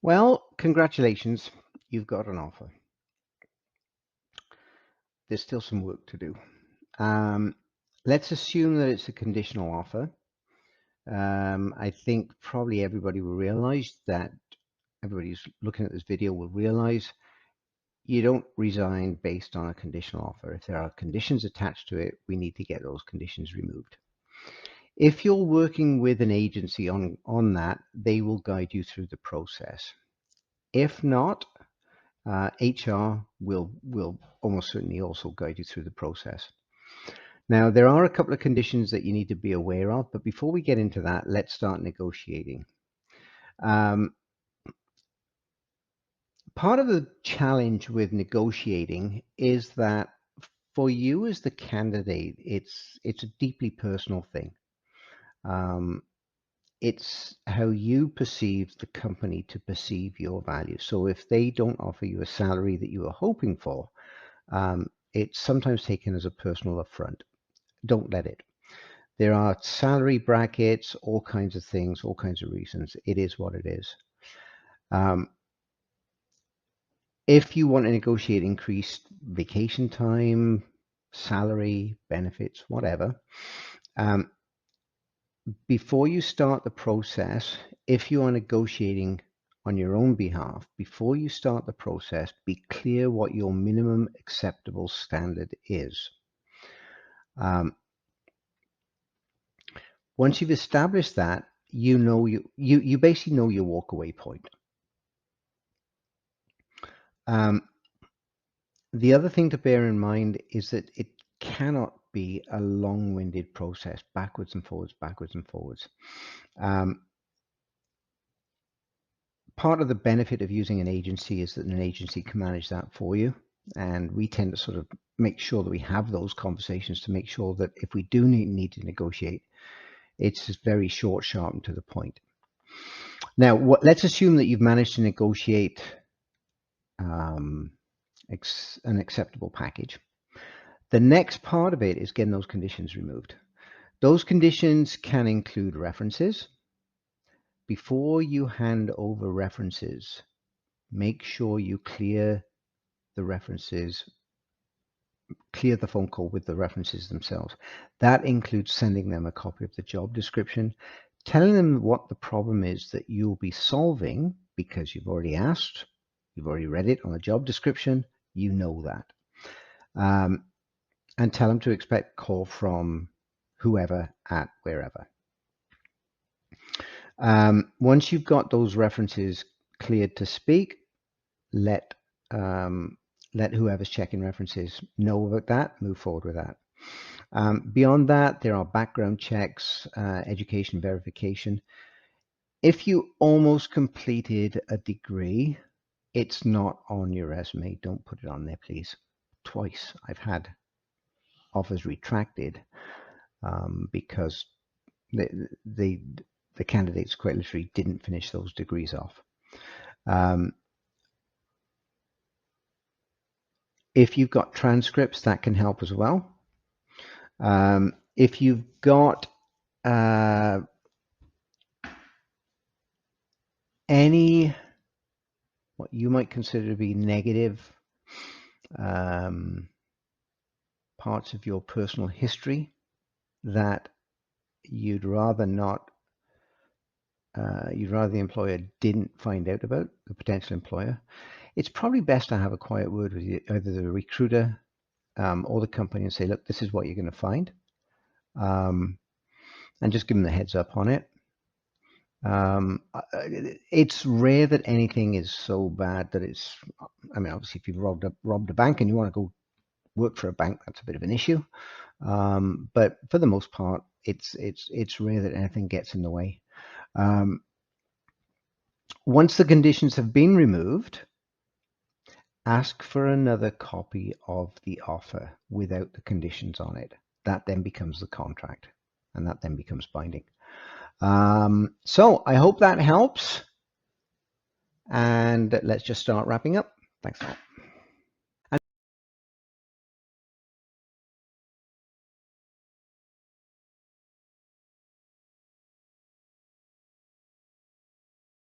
Well, congratulations, you've got an offer. There's still some work to do. Um, let's assume that it's a conditional offer. I think probably everybody will realize that everybody who's looking at this video will realize you don't resign based on a conditional offer. If there are conditions attached to it, we need to get those conditions removed. If you're working with an agency on that, they will guide you through the process. If not, HR will almost certainly also guide you through the process. Now, there are a couple of conditions that you need to be aware of, but before we get into that, let's start negotiating. Part of the challenge with negotiating is that for you as the candidate, it's a deeply personal thing. It's how you perceive the company to perceive your value. So if they don't offer you a salary that you are hoping for, it's sometimes taken as a personal affront. Don't let it. There are salary brackets, all kinds of things, all kinds of reasons. It is what it is. If you want to negotiate increased vacation time, salary, benefits, whatever, before you start the process, if you are negotiating on your own behalf, before you start the process, be clear what your minimum acceptable standard is. Once you've established that, you basically know your walkaway point. The other thing to bear in mind is that it cannot be a long-winded process, backwards and forwards, backwards and forwards. Part of the benefit of using an agency is that an agency can manage that for you. And we tend to sort of make sure that we have those conversations to make sure that if we do need to negotiate, it's just very short, sharp, and to the point. Now, let's assume that you've managed to negotiate an acceptable package. The next part of it is getting those conditions removed. Those conditions can include references. Before you hand over references, make sure you clear the references, clear the phone call with the references themselves. That includes sending them a copy of the job description, telling them what the problem is that you'll be solving because you've already asked, you've already read it on the job description, you know that. And tell them to expect a call from whoever at wherever. Once you've got those references cleared to speak, let whoever's checking references know about that, move forward with that. Beyond that, there are background checks, education verification. If you almost completed a degree, it's not on your resume. Don't put it on there, please. Twice I've had offers retracted because the candidates quite literally didn't finish those degrees off. If you've got transcripts, that can help as well. If you've got any what you might consider to be negative parts of your personal history that you'd rather not, you'd rather the employer didn't find out about, the potential employer, it's probably best to have a quiet word with either the recruiter or the company and say, look, this is what you're going to find, and just give them the heads up on it. It's rare that anything is so bad that it's, I mean, obviously if you've robbed a bank and you want to go work for a bank, that's a bit of an issue. But for the most part, it's rare that anything gets in the way. Once the conditions have been removed, ask for another copy of the offer without the conditions on it. That then becomes the contract, and that then becomes binding. So I hope that helps, and let's just start wrapping up. Thanks a lot.